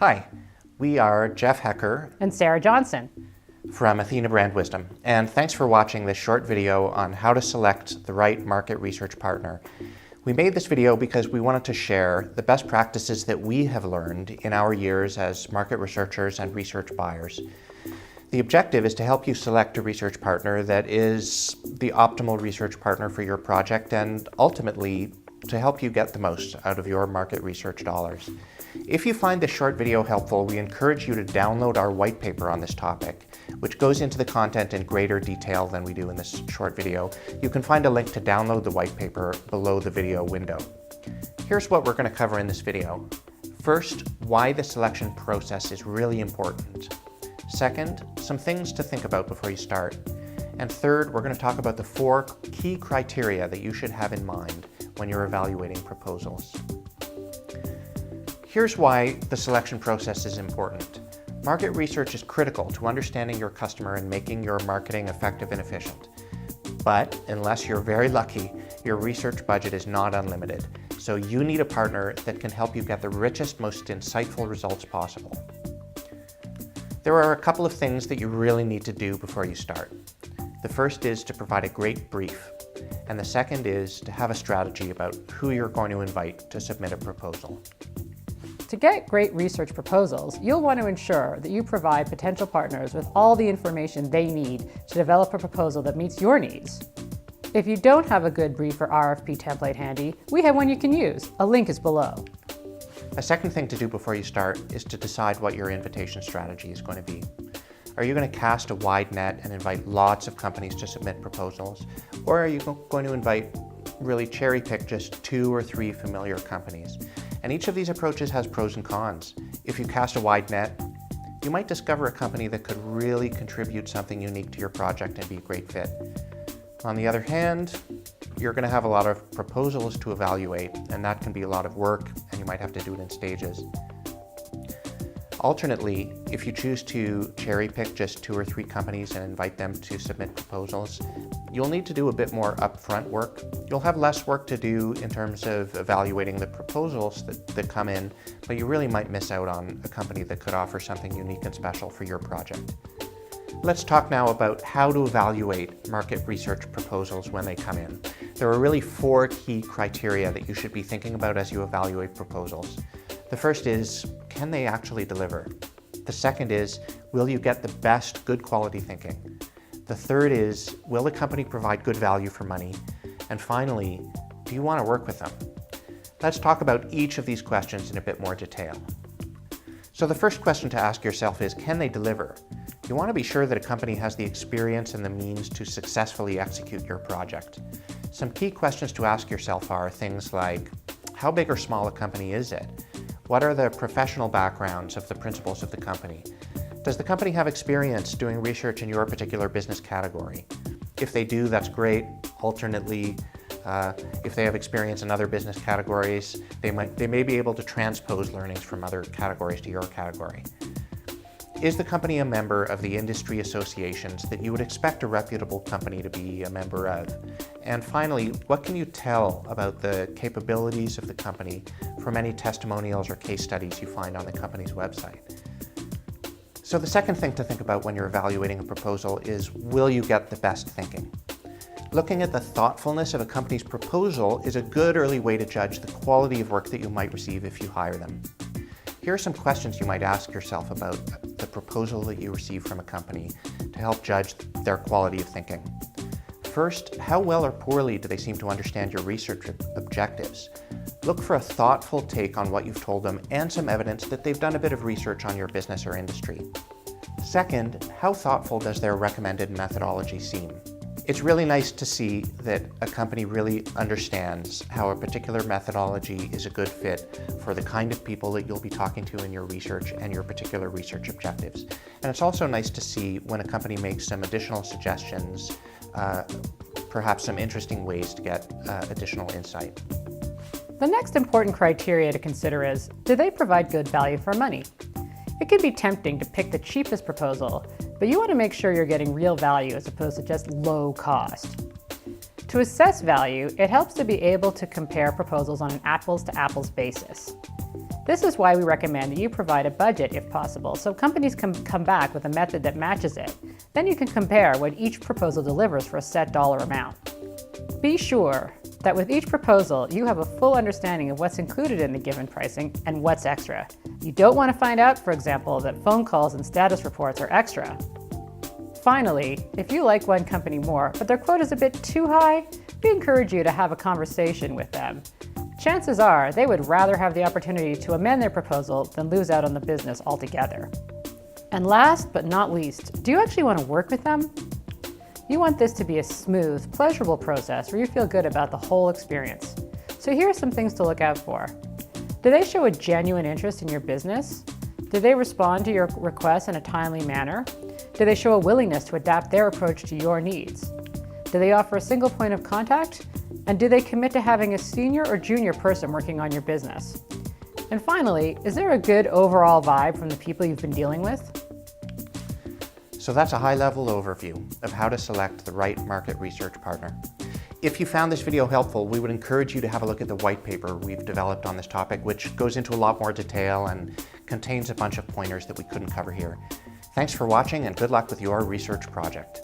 Hi, we are Jeff Hecker and Sarah Johnson from Athena Brand Wisdom, and thanks for watching this short video on how to select the right market research partner. We made this video because we wanted to share the best practices that we have learned in our years as market researchers and research buyers. The objective is to help you select a research partner that is the optimal research partner for your project and ultimately to help you get the most out of your market research dollars. If you find this short video helpful, we encourage you to download our white paper on this topic, which goes into the content in greater detail than we do in this short video. You can find a link to download the white paper below the video window. Here's what we're going to cover in this video. First, why the selection process is really important. Second, some things to think about before you start. And third, we're going to talk about the 4 key criteria that you should have in mind when you're evaluating proposals. Here's why the selection process is important. Market research is critical to understanding your customer and making your marketing effective and efficient. But unless you're very lucky, your research budget is not unlimited. So you need a partner that can help you get the richest, most insightful results possible. There are a couple of things that you really need to do before you start. The first is to provide a great brief, and the second is to have a strategy about who you're going to invite to submit a proposal. To get great research proposals, you'll want to ensure that you provide potential partners with all the information they need to develop a proposal that meets your needs. If you don't have a good brief or RFP template handy, we have one you can use. A link is below. A second thing to do before you start is to decide what your invitation strategy is going to be. Are you going to cast a wide net and invite lots of companies to submit proposals? Or are you going to invite, really cherry pick just 2 or 3 familiar companies? And each of these approaches has pros and cons. If you cast a wide net, you might discover a company that could really contribute something unique to your project and be a great fit. On the other hand, you're going to have a lot of proposals to evaluate, and that can be a lot of work, and you might have to do it in stages. Alternately, if you choose to cherry pick just 2 or 3 companies and invite them to submit proposals, you'll need to do a bit more upfront work. You'll have less work to do in terms of evaluating the proposals that come in, but you really might miss out on a company that could offer something unique and special for your project. Let's talk now about how to evaluate market research proposals when they come in. There are really 4 key criteria that you should be thinking about as you evaluate proposals. The first is, can they actually deliver? The second is, will you get the best good quality thinking? The third is, will the company provide good value for money? And finally, do you want to work with them? Let's talk about each of these questions in a bit more detail. So the first question to ask yourself is, can they deliver? You want to be sure that a company has the experience and the means to successfully execute your project. Some key questions to ask yourself are things like, how big or small a company is it? What are the professional backgrounds of the principals of the company? Does the company have experience doing research in your particular business category? If they do, that's great. Alternately, if they have experience in other business categories, they may be able to transpose learnings from other categories to your category. Is the company a member of the industry associations that you would expect a reputable company to be a member of? And finally, what can you tell about the capabilities of the company from any testimonials or case studies you find on the company's website? So the second thing to think about when you're evaluating a proposal is, will you get the best thinking? Looking at the thoughtfulness of a company's proposal is a good early way to judge the quality of work that you might receive if you hire them. Here are some questions you might ask yourself about the proposal that you receive from a company to help judge their quality of thinking. First, how well or poorly do they seem to understand your research objectives? Look for a thoughtful take on what you've told them and some evidence that they've done a bit of research on your business or industry. Second, how thoughtful does their recommended methodology seem? It's really nice to see that a company really understands how a particular methodology is a good fit for the kind of people that you'll be talking to in your research and your particular research objectives. And it's also nice to see when a company makes some additional suggestions, perhaps some interesting ways to get additional insight. The next important criteria to consider is, do they provide good value for money? It can be tempting to pick the cheapest proposal, but you want to make sure you're getting real value as opposed to just low cost. To assess value, it helps to be able to compare proposals on an apples-to-apples basis. This is why we recommend that you provide a budget if possible, so companies can come back with a method that matches it. Then you can compare what each proposal delivers for a set dollar amount. Be sure that with each proposal, you have a full understanding of what's included in the given pricing and what's extra. You don't want to find out, for example, that phone calls and status reports are extra. Finally, if you like one company more, but their quote is a bit too high, we encourage you to have a conversation with them. Chances are they would rather have the opportunity to amend their proposal than lose out on the business altogether. And last but not least, do you actually want to work with them? You want this to be a smooth, pleasurable process where you feel good about the whole experience. So here are some things to look out for. Do they show a genuine interest in your business? Do they respond to your requests in a timely manner? Do they show a willingness to adapt their approach to your needs? Do they offer a single point of contact? And do they commit to having a senior or junior person working on your business? And finally, is there a good overall vibe from the people you've been dealing with? So that's a high-level overview of how to select the right market research partner. If you found this video helpful, we would encourage you to have a look at the white paper we've developed on this topic, which goes into a lot more detail and contains a bunch of pointers that we couldn't cover here. Thanks for watching and good luck with your research project.